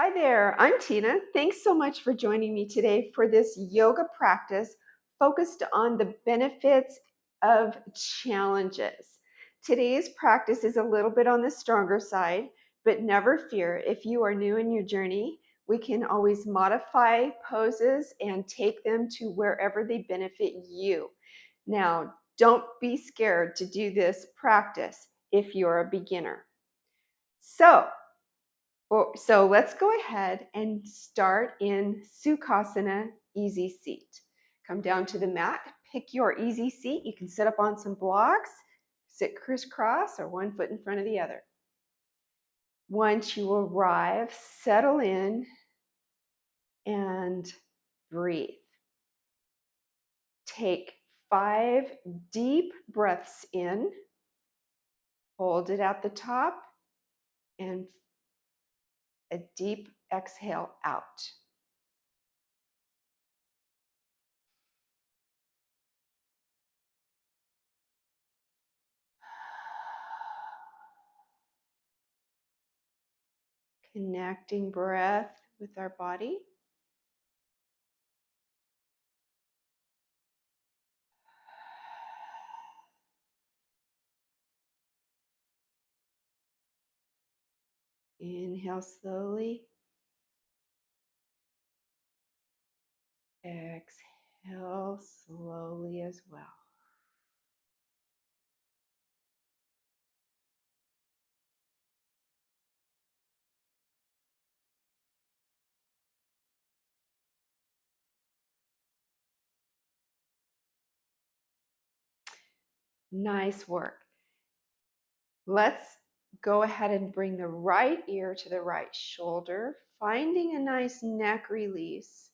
Hi there, I'm Tina. Thanks so much for joining me today for this yoga practice focused on the benefits of challenges. Today's practice is a little bit on the stronger side, but never fear. If you are new in your journey, we can always modify poses and take them to wherever they benefit you. Now, don't be scared to do this practice if you're a beginner. So let's go ahead and start in Sukhasana, easy seat. Come down to the mat, pick your easy seat. You can sit up on some blocks, sit crisscross, or one foot in front of the other. Once you arrive, settle in and breathe. Take 5 deep breaths in, hold it at the top, and a deep exhale out. Connecting breath with our body. Inhale slowly. Exhale slowly as well. Nice work. Let's go ahead and bring the right ear to the right shoulder, finding a nice neck release.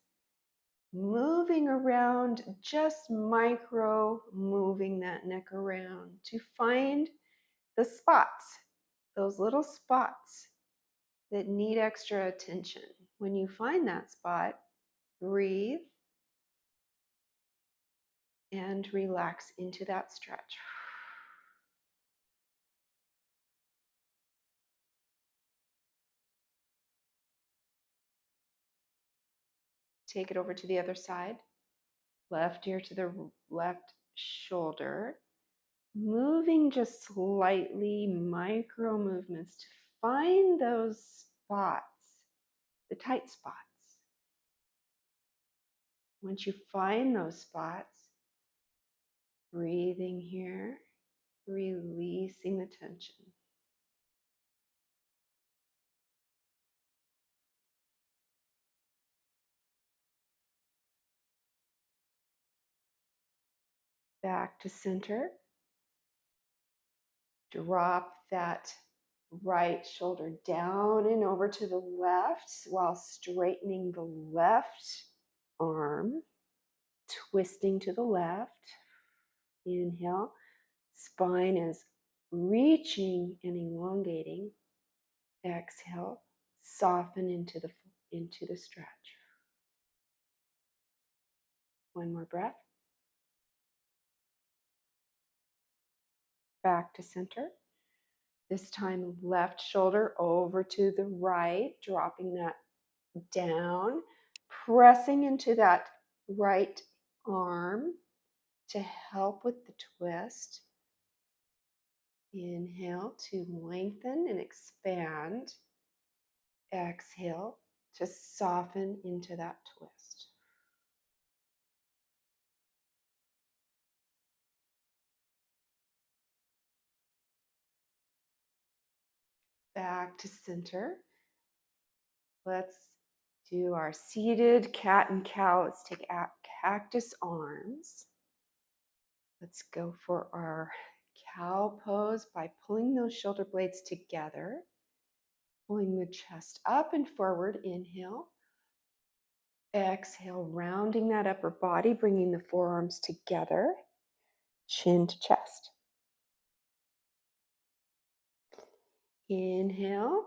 Moving around, just micro moving that neck around to find the spots, those little spots that need extra attention. When you find that spot, breathe and relax into that stretch. Take it over to the other side. Left ear to the left shoulder. Moving just slightly, micro movements to find those spots, the tight spots. Once you find those spots, breathing here, releasing the tension. Back to center. Drop that right shoulder down and over to the left while straightening the left arm, twisting to the left. Inhale, spine is reaching and elongating. Exhale, soften into the stretch. One more breath. Back to center. This time, left shoulder over to the right, dropping that down, pressing into that right arm to help with the twist. Inhale to lengthen and expand. Exhale to soften into that twist. Back to center. Let's do our seated cat and cow. Let's take out cactus arms. Let's go for our cow pose by pulling those shoulder blades together, pulling the chest up and forward. Inhale. Exhale, rounding that upper body, bringing the forearms together, chin to chest. Inhale,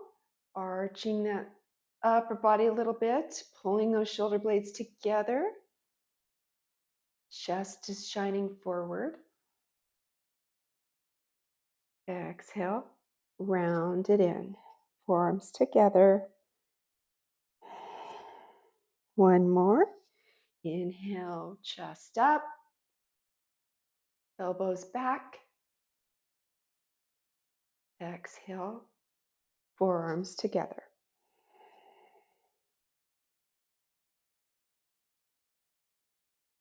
arching that upper body a little bit, pulling those shoulder blades together. Chest is shining forward. Exhale, round it in. Forearms together, One more. Inhale, chest up, elbows back. Exhale, forearms together.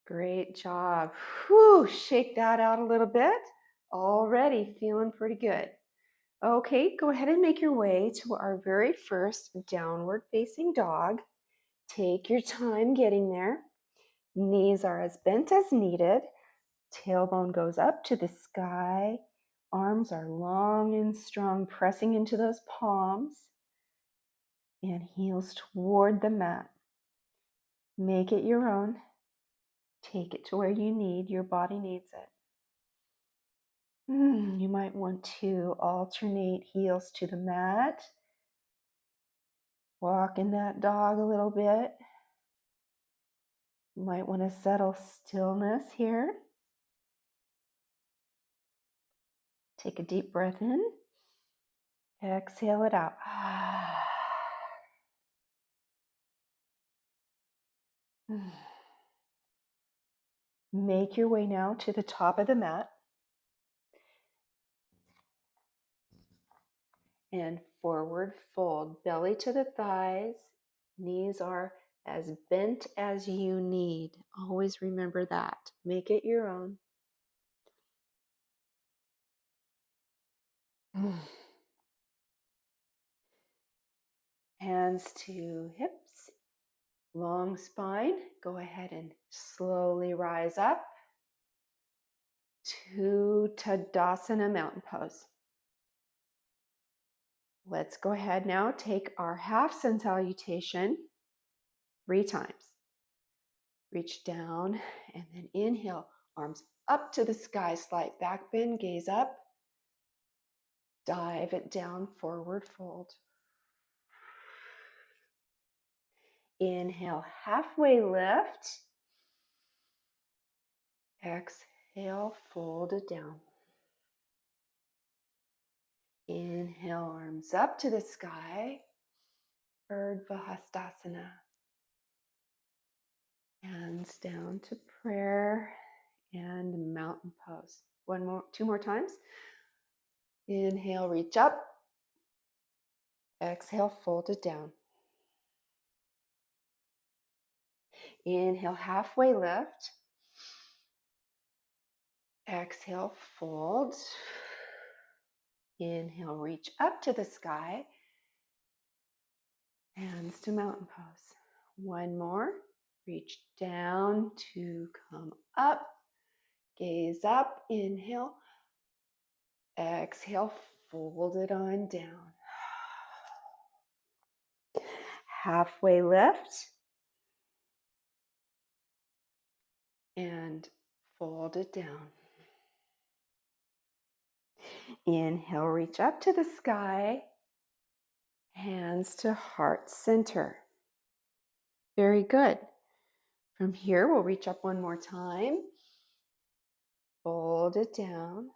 Great job. Whew, shake that out a little bit. Already feeling pretty good. Okay, go ahead and make your way to our very first downward facing dog. Take your time getting there. Knees are as bent as needed. Tailbone goes up to the sky. Arms are long and strong, pressing into those palms. And heels toward the mat. Make it your own. Take it to where you need. Your body needs it. You might want to alternate heels to the mat. Walk in that dog a little bit. You might want to settle stillness here. Take a deep breath in. Exhale it out. Make your way now to the top of the mat. And forward fold, belly to the thighs. Knees are as bent as you need. Always remember that. Make it your own. Hands to hips, long spine. Go ahead and slowly rise up to Tadasana Mountain Pose. Let's go ahead now, take our half sun salutation 3 times. Reach down and then inhale, arms up to the sky, slight back bend, gaze up. Dive it down, forward fold. Inhale, halfway lift. Exhale, fold it down. Inhale, arms up to the sky. Urdhva Hastasana. Hands down to prayer and mountain pose. 2 more times. Inhale, reach up. Exhale, fold it down. Inhale, halfway lift. Exhale, fold. Inhale, reach up to the sky. Hands to mountain pose. 1 more. Reach down to come up. Gaze up. Inhale. Exhale, fold it on down. Halfway lift. And fold it down. Inhale, reach up to the sky. Hands to heart center. Very good. From here, we'll reach up 1 more time. Fold it down.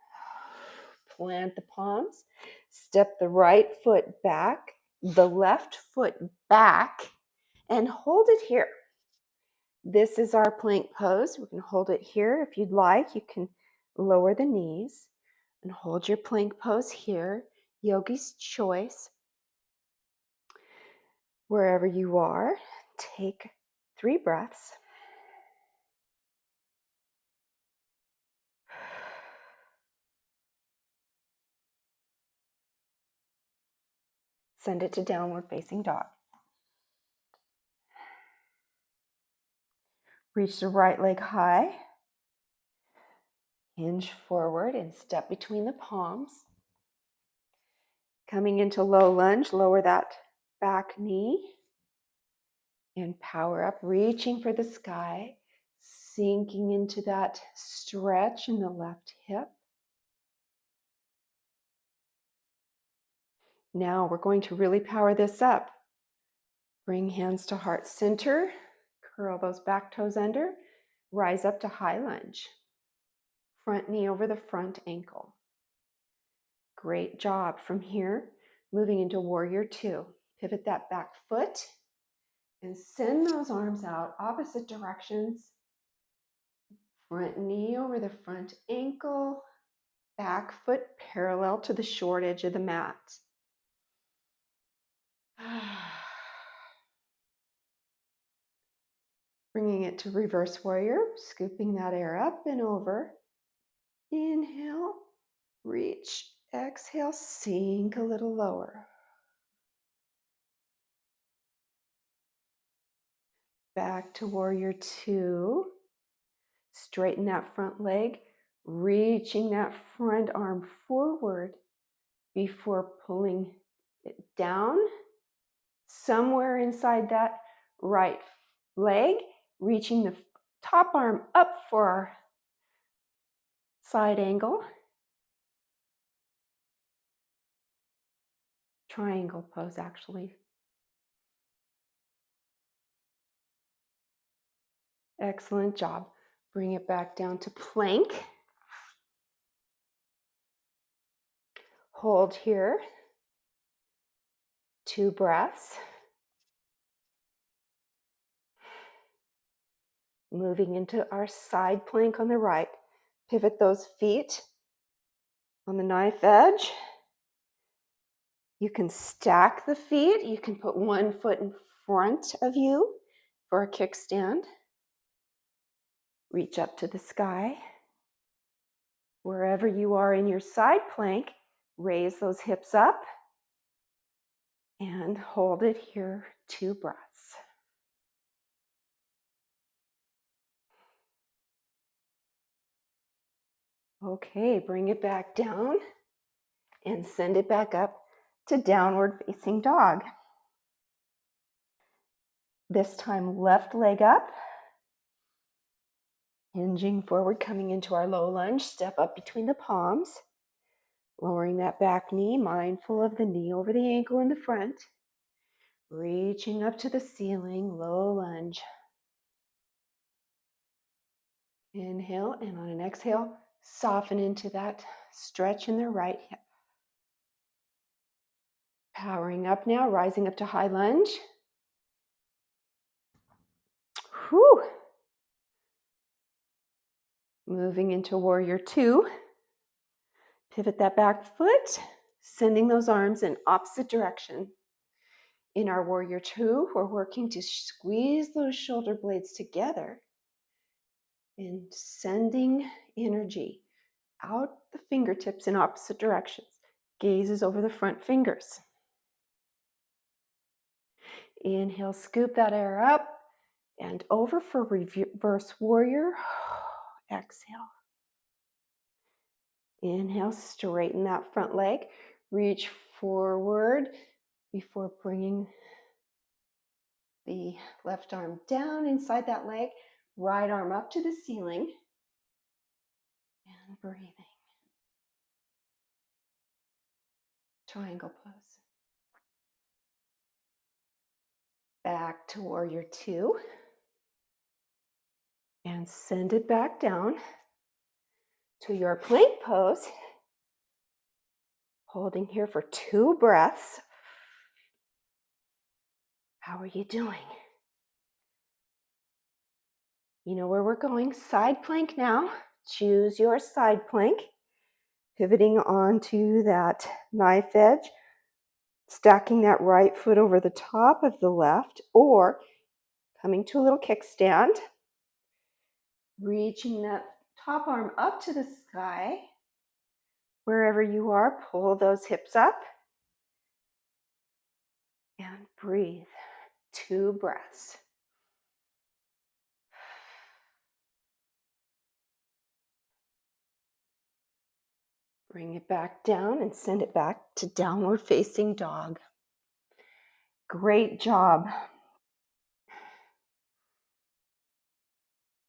Plant the palms. Step the right foot back, the left foot back, and hold it here. This is our plank pose. We can hold it here. If you'd like, you can lower the knees and hold your plank pose here. Yogi's choice. Wherever you are, take 3 breaths. Send it to downward facing dog. Reach the right leg high. Hinge forward and step between the palms. Coming into low lunge, lower that back knee. And power up, reaching for the sky, sinking into that stretch in the left hip. Now we're going to really power this up. Bring hands to heart center, curl those back toes under, rise up to high lunge. Front knee over the front ankle. Great job. From here, moving into warrior 2. Pivot that back foot And send those arms out opposite directions. Front knee over the front ankle, back foot parallel to the short edge of the mat. Bringing it to reverse warrior, scooping that air up and over. Inhale, reach, exhale, sink a little lower. Back to warrior two. Straighten that front leg, reaching that front arm forward before pulling it down. Somewhere inside that right leg, reaching the top arm up for our side angle. Triangle pose, actually. Excellent job. Bring it back down to plank. Hold here. 2 breaths. Moving into our side plank on the right. Pivot those feet on the knife edge. You can stack the feet. You can put one foot in front of you for a kickstand. Reach up to the sky. Wherever you are in your side plank, raise those hips up and hold it here, 2 breaths. Okay, bring it back down and send it back up to downward facing dog. This time, left leg up, hinging forward, coming into our low lunge, step up between the palms, lowering that back knee, mindful of the knee over the ankle in the front, reaching up to the ceiling, low lunge. Inhale, and on an exhale, soften into that stretch in the right hip. Powering up now, rising up to high lunge. Whew. Moving into warrior two. Pivot that back foot, sending those arms in opposite direction. In our warrior two, we're working to squeeze those shoulder blades together and sending energy out the fingertips in opposite directions. Gazes over the front fingers. Inhale, scoop that air up and over for reverse warrior. Exhale. Inhale, straighten that front leg. Reach forward before bringing the left arm down inside that leg. Right arm up to the ceiling. And breathing. Triangle pose. Back to warrior two. And send it back down to your plank pose. Holding here for 2 breaths. How are you doing? You know where we're going. Side plank now. Choose your side plank. Pivoting onto that knife edge. Stacking that right foot over the top of the left, or coming to a little kickstand. Reaching that top arm up to the sky. Wherever you are, pull those hips up. And breathe. 2 breaths. Bring it back down and send it back to downward facing dog. Great job.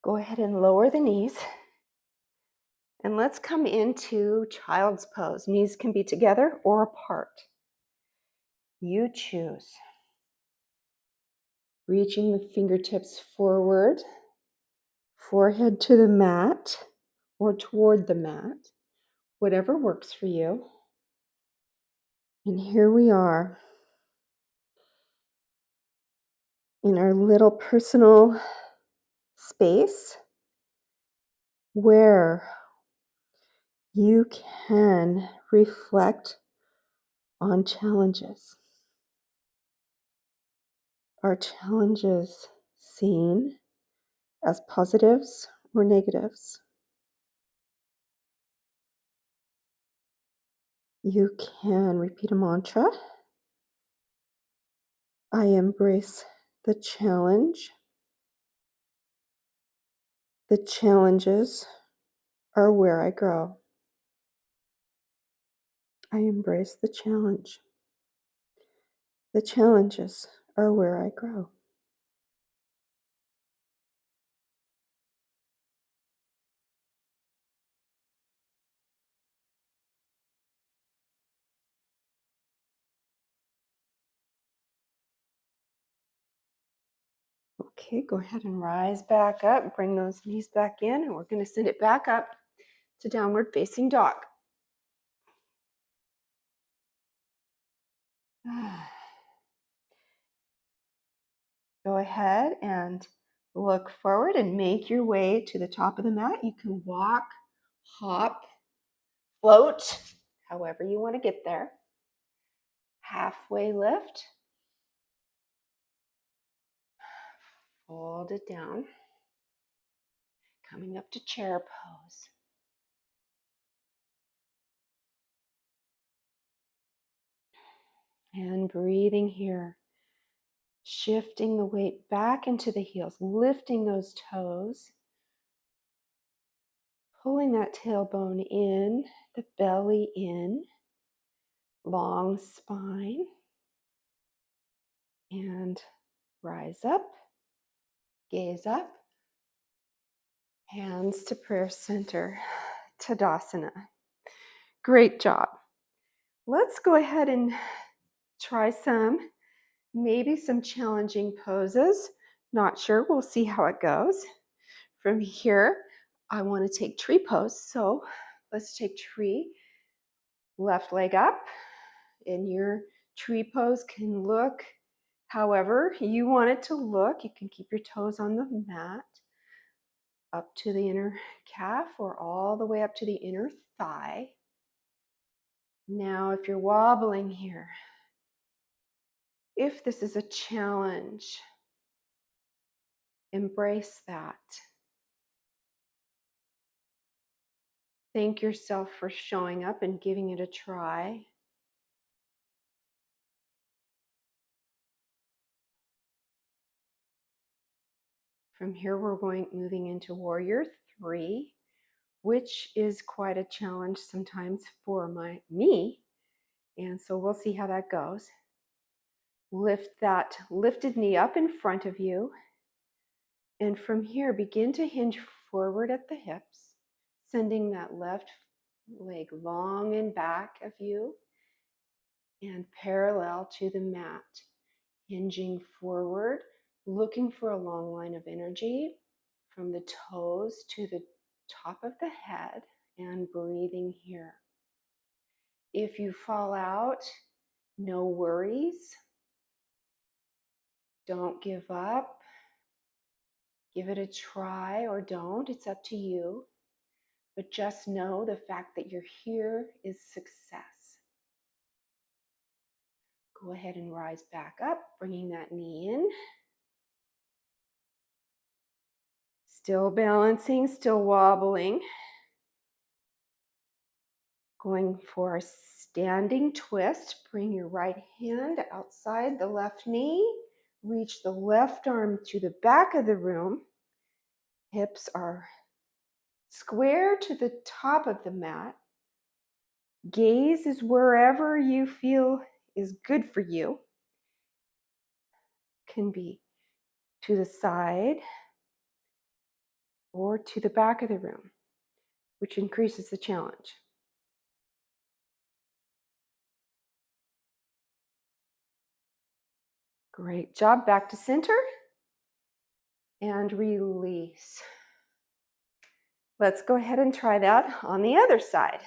Go ahead and lower the knees. And let's come into child's pose. Knees can be together or apart. You choose. Reaching the fingertips forward, forehead to the mat or toward the mat, whatever works for you. And here we are. in our little personal space where you can reflect on challenges. Are challenges seen as positives or negatives? You can repeat a mantra. I embrace the challenge. The challenges are where I grow. I embrace the challenge. The challenges are where I grow. Okay, go ahead and rise back up. Bring those knees back in, and we're going to send it back up to downward facing dog. Go ahead and look forward and make your way to the top of the mat. You can walk, hop, float, however you want to get there. Halfway lift. Fold it down. Coming up to chair pose. And breathing here. Shifting the weight back into the heels, lifting those toes, pulling that tailbone in, the belly in, long spine, and rise up, gaze up, hands to prayer center, Tadasana. Great job. Let's go ahead and try maybe some challenging poses. Not sure, we'll see how it goes. From here, I want to take tree pose. So let's take tree, left leg up. And your tree pose can look however you want it to look. You can keep your toes on the mat, up to the inner calf or all the way up to the inner thigh. Now, if you're wobbling here, if this is a challenge, embrace that. Thank yourself for showing up and giving it a try. From here, we're moving into Warrior 3, which is quite a challenge sometimes for me. And so we'll see how that goes. Lift that lifted knee up in front of you. And from here, begin to hinge forward at the hips, sending that left leg long and back of you and parallel to the mat. Hinging forward, looking for a long line of energy from the toes to the top of the head and breathing here. If you fall out, no worries. Don't give up. Give it a try or don't. It's up to you. But just know the fact that you're here is success. Go ahead and rise back up, bringing that knee in. Still balancing, still wobbling. Going for a standing twist. Bring your right hand outside the left knee. Reach the left arm to the back of the room. Hips are square to the top of the mat. Gaze is wherever you feel is good for you. Can be to the side or to the back of the room, which increases the challenge. Great job. Back to center and release. Let's go ahead and try that on the other side.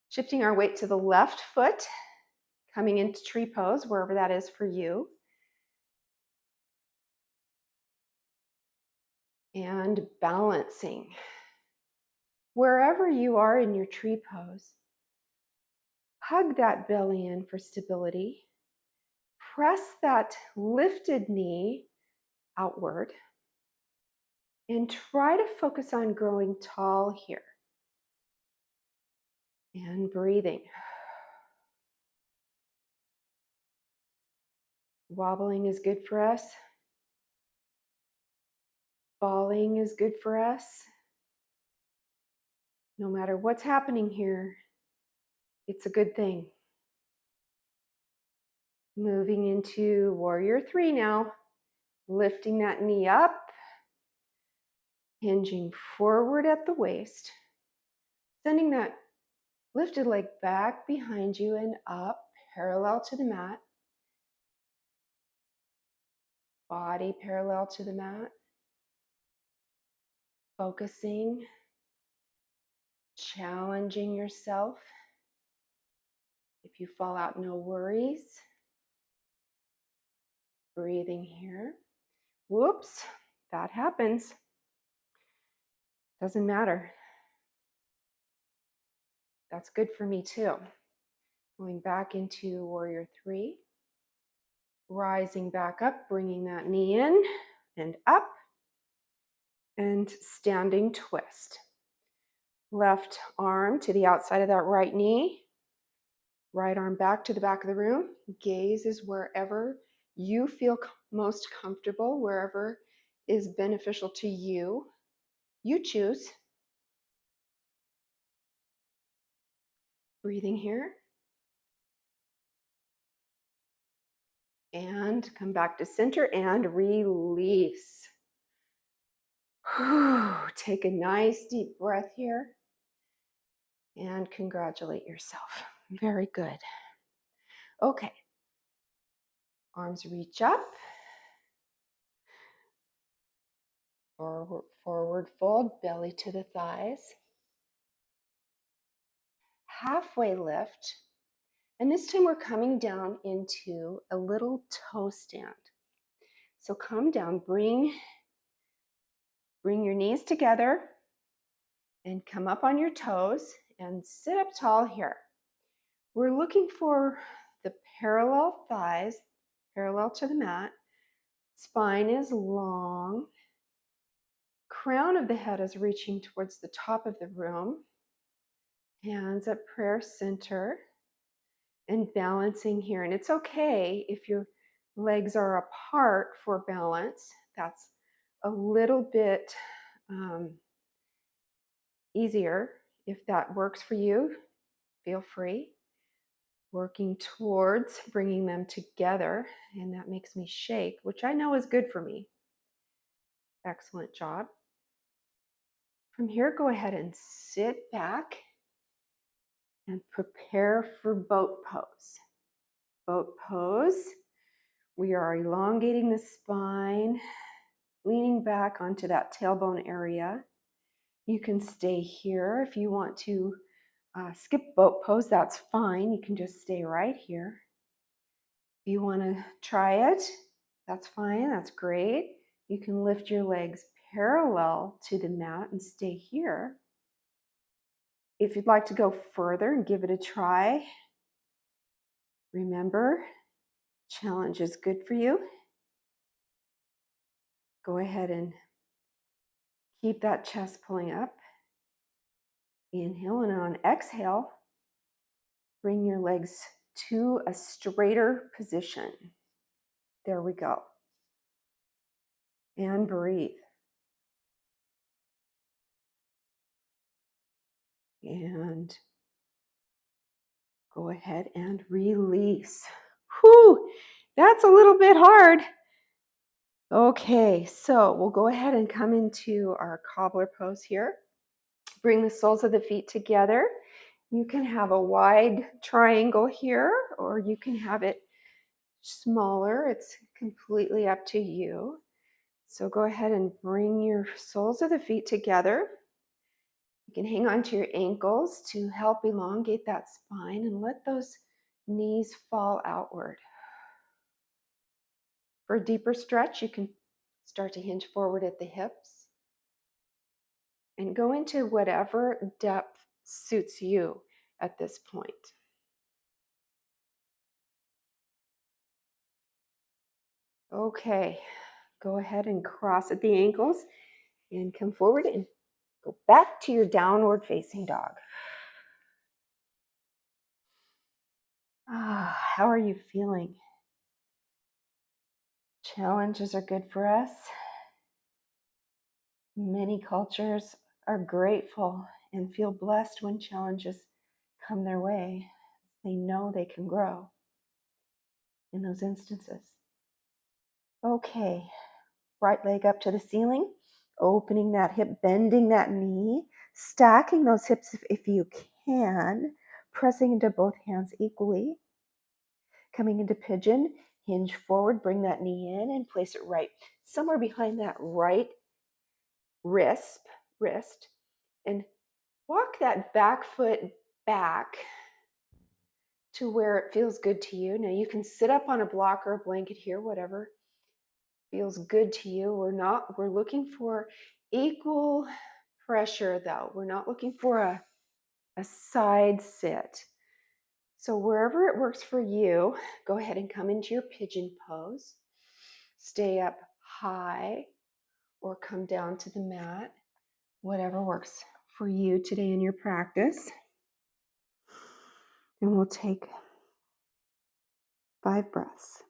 Shifting our weight to the left foot, coming into tree pose, wherever that is for you. and balancing. Wherever you are in your tree pose, hug that belly in for stability. Press that lifted knee outward and try to focus on growing tall here. And breathing. Wobbling is good for us. Falling is good for us. No matter what's happening here, it's a good thing. Moving into warrior 3 now. Lifting that knee up. Hinging forward at the waist. Sending that lifted leg back behind you and up, parallel to the mat. Body parallel to the mat. Focusing. Challenging yourself. If you fall out, no worries. Breathing here. Whoops, that happens. Doesn't matter. That's good for me too. Going back into warrior 3. Rising back up, bringing that knee in and up. And standing twist. Left arm to the outside of that right knee. Right arm back to the back of the room. Gaze is wherever you feel most comfortable, wherever is beneficial to you. You choose. Breathing here. And come back to center and release. Take a nice deep breath here. And congratulate yourself. Very good. Okay. Arms reach up. Forward fold, belly to the thighs. Halfway lift. And this time we're coming down into a little toe stand. So come down, bring your knees together and come up on your toes and sit up tall here. We're looking for the parallel thighs, parallel to the mat. Spine is long. Crown of the head is reaching towards the top of the room. Hands at prayer center and balancing here. And it's okay if your legs are apart for balance. That's a little bit easier. If that works for you, feel free. Working towards bringing them together, and that makes me shake, which I know is good for me. Excellent job. From here, go ahead and sit back and prepare for boat pose. Boat pose, we are elongating the spine, leaning back onto that tailbone area. You can stay here if you want to skip boat pose, that's fine. You can just stay right here. If you want to try it, that's fine, that's great. You can lift your legs parallel to the mat and stay here. If you'd like to go further and give it a try, remember, challenge is good for you. Go ahead and keep that chest pulling up. Inhale, and on exhale, bring your legs to a straighter position. There we go. And breathe. And go ahead and release. Whew, that's a little bit hard. Okay, so we'll go ahead and come into our cobbler pose here. Bring the soles of the feet together. You can have a wide triangle here, or you can have it smaller. It's completely up to you. So go ahead and bring your soles of the feet together. You can hang on to your ankles to help elongate that spine and let those knees fall outward. For a deeper stretch, you can start to hinge forward at the hips. and go into whatever depth suits you at this point. Okay, go ahead and cross at the ankles and come forward and go back to your downward facing dog. How are you feeling? Challenges are good for us. Many cultures are grateful and feel blessed when challenges come their way. They know they can grow in those instances. Okay, right leg up to the ceiling, opening that hip, bending that knee, stacking those hips if you can, pressing into both hands equally. Coming into pigeon, hinge forward, bring that knee in and place it right somewhere behind that right wrist, and walk that back foot back to where it feels good to you. Now you can sit up on a block or a blanket here, whatever feels good to you. We're looking for equal pressure though. We're not looking for a side sit. So wherever it works for you, go ahead and come into your pigeon pose. Stay up high or come down to the mat, whatever works for you today in your practice. And we'll take 5 breaths.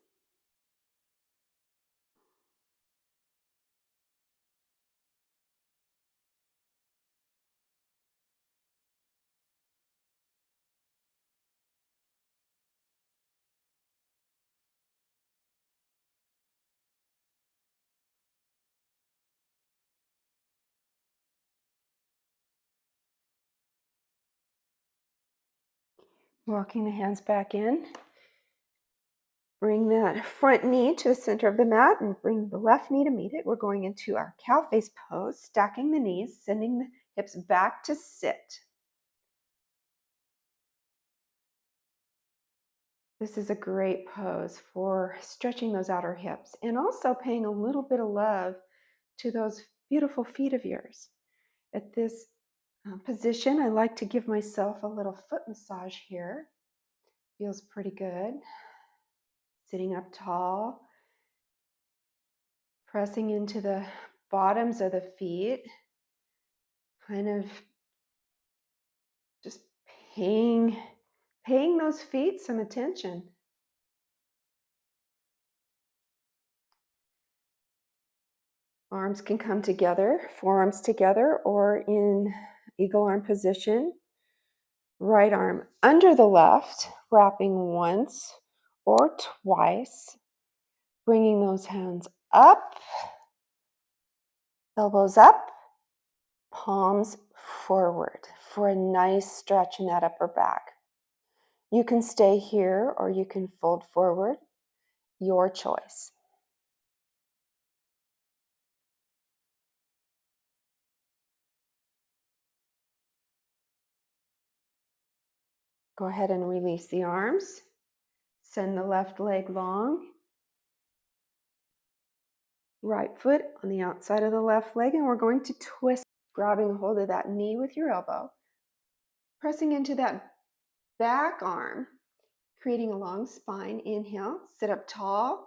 Walking the hands back in. Bring that front knee to the center of the mat and bring the left knee to meet it. We're going into our cow face pose, stacking the knees, sending the hips back to sit. This is a great pose for stretching those outer hips and also paying a little bit of love to those beautiful feet of yours. At this position, I like to give myself a little foot massage here. Feels pretty good. Sitting up tall, pressing into the bottoms of the feet, kind of just paying those feet some attention. Arms can come together, forearms together, or in eagle arm position. Right arm under the left, wrapping once or twice, bringing those hands up, elbows up, palms forward for a nice stretch in that upper back. You can stay here or you can fold forward, your choice. Go ahead and release the arms. Send the left leg long. Right foot on the outside of the left leg, and we're going to twist, grabbing a hold of that knee with your elbow, pressing into that back arm, creating a long spine. Inhale, sit up tall.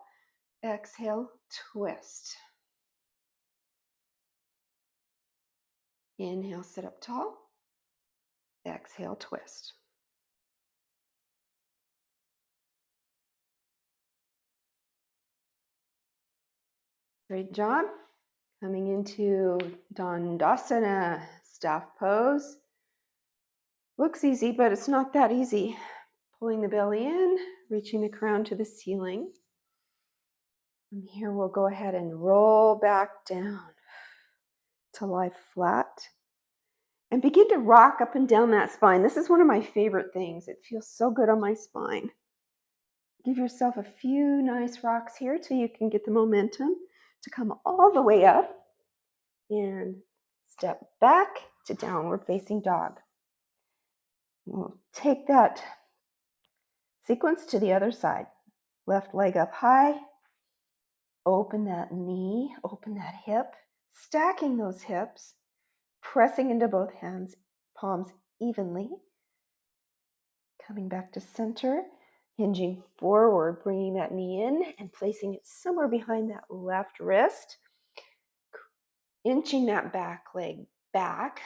Exhale, twist. Inhale, sit up tall. Exhale, twist. Great job. Coming into Dandasana, staff pose. Looks easy, but it's not that easy. Pulling the belly in, reaching the crown to the ceiling. From here, we'll go ahead and roll back down to lie flat. And begin to rock up and down that spine. This is one of my favorite things. It feels so good on my spine. Give yourself a few nice rocks here till you can get the momentum to come all the way up and step back to downward facing dog. We'll take that sequence to the other side. Left leg up high, open that knee, open that hip, stacking those hips, pressing into both hands, palms evenly. Coming back to center, hinging forward, bringing that knee in and placing it somewhere behind that left wrist. Inching that back leg back,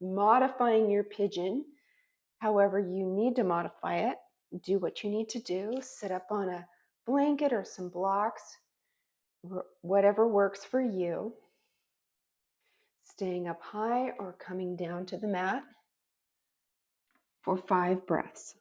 modifying your pigeon however you need to modify it. Do what you need to do. Sit up on a blanket or some blocks, whatever works for you. Staying up high or coming down to the mat for 5 breaths.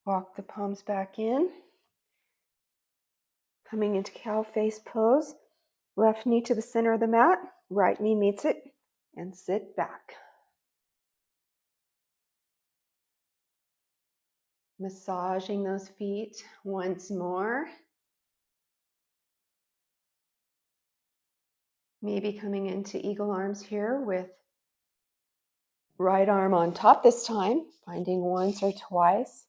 Walk the palms back in. Coming into cow face pose. Left knee to the center of the mat, right knee meets it, and sit back. Massaging those feet once more. Maybe coming into eagle arms here with right arm on top this time, finding once or twice.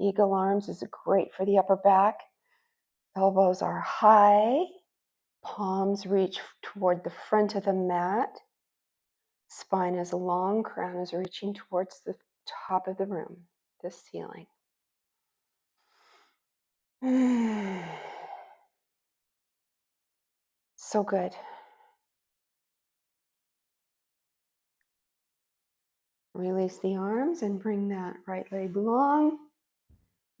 Eagle arms is great for the upper back. Elbows are high. Palms reach toward the front of the mat. Spine is long, crown is reaching towards the top of the room, the ceiling. So good. Release the arms and bring that right leg long.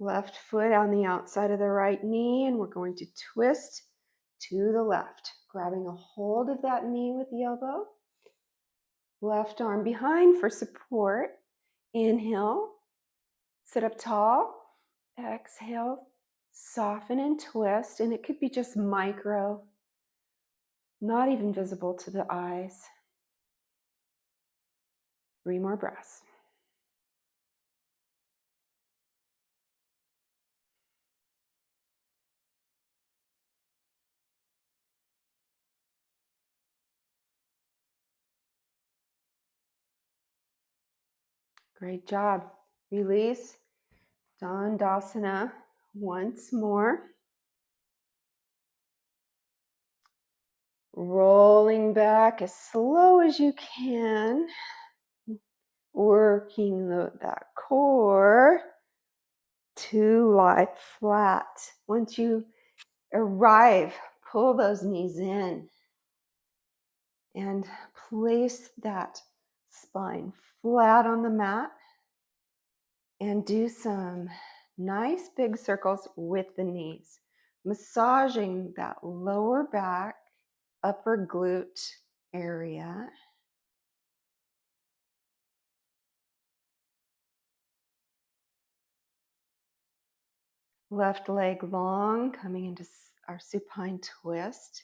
Left foot on the outside of the right knee, and we're going to twist to the left, grabbing a hold of that knee with the elbow. Left arm behind for support. Inhale, sit up tall. Exhale, soften and twist, and it could be just micro, not even visible to the eyes. 3 more breaths. Great job. Release. Dandasana once more. Rolling back as slow as you can. Working that core to lie flat. Once you arrive, pull those knees in and place that spine flat on the mat and do some nice big circles with the knees, massaging that lower back, upper glute area. Left leg long, coming into our supine twist.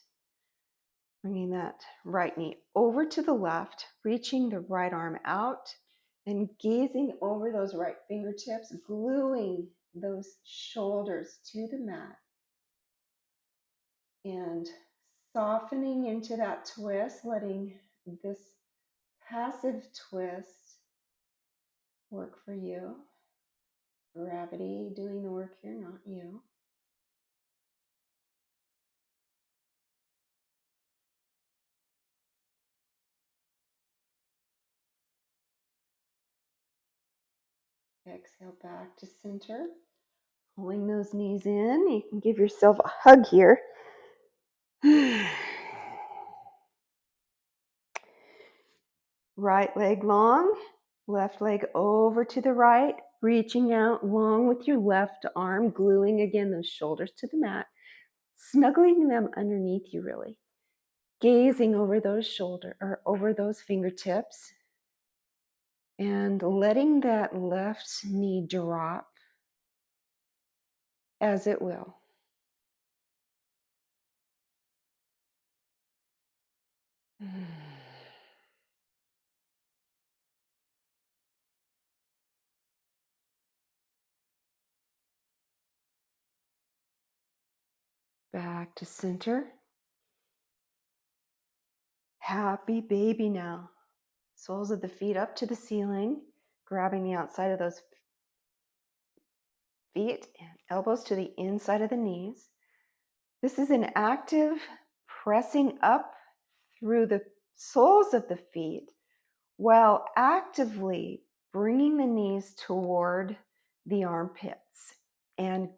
Bringing that right knee over to the left, reaching the right arm out and gazing over those right fingertips, gluing those shoulders to the mat and softening into that twist, letting this passive twist work for you. Gravity doing the work here, not you. Exhale back to center. Pulling those knees in. You can give yourself a hug here. Right leg long, left leg over to the right, reaching out long with your left arm, gluing again those shoulders to the mat, snuggling them underneath you really. Gazing over those over those fingertips and letting that left knee drop as it will. Back to center. Happy baby now. Soles of the feet up to the ceiling, grabbing the outside of those feet and elbows to the inside of the knees. This is an active pressing up through the soles of the feet while actively bringing the knees toward the armpits and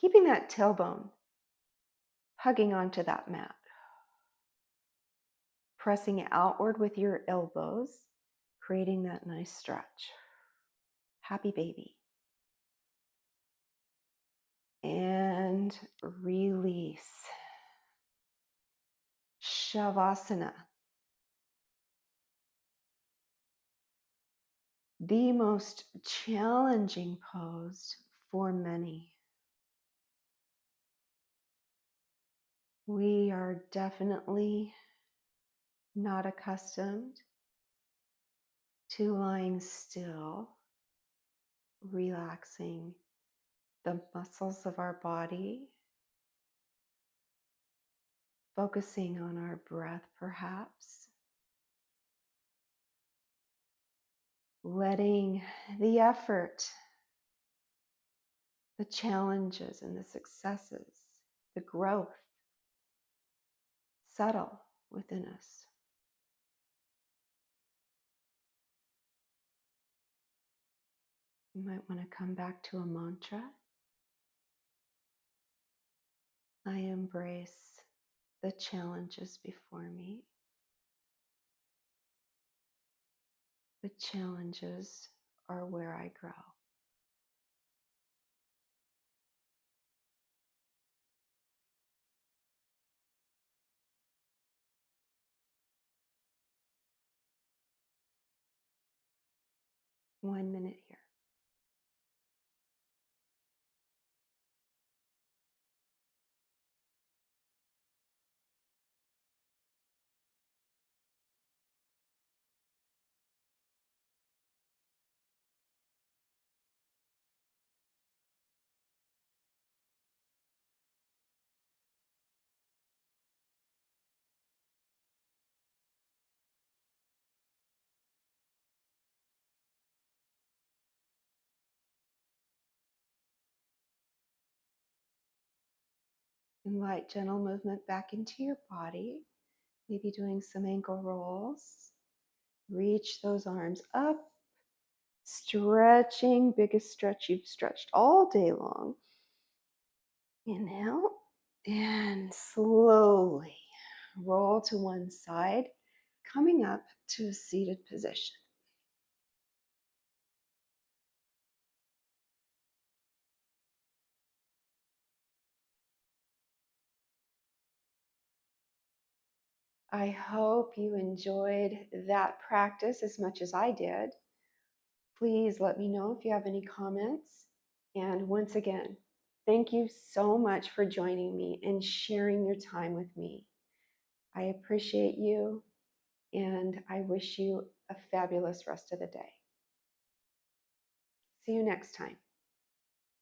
keeping that tailbone hugging onto that mat. Pressing outward with your elbows, creating that nice stretch. Happy baby. And release. Shavasana. The most challenging pose for many. We are definitely not accustomed to lying still, relaxing the muscles of our body, focusing on our breath perhaps, letting the effort, the challenges and the successes, the growth settle within us. You might want to come back to a mantra. I embrace the challenges before me. The challenges are where I grow. One minute here. Invite gentle movement back into your body, maybe doing some ankle rolls. Reach those arms up, stretching, biggest stretch you've stretched all day long. Inhale and slowly roll to one side, coming up to a seated position. I hope you enjoyed that practice as much as I did. Please let me know if you have any comments. And once again, thank you so much for joining me and sharing your time with me. I appreciate you, and I wish you a fabulous rest of the day. See you next time.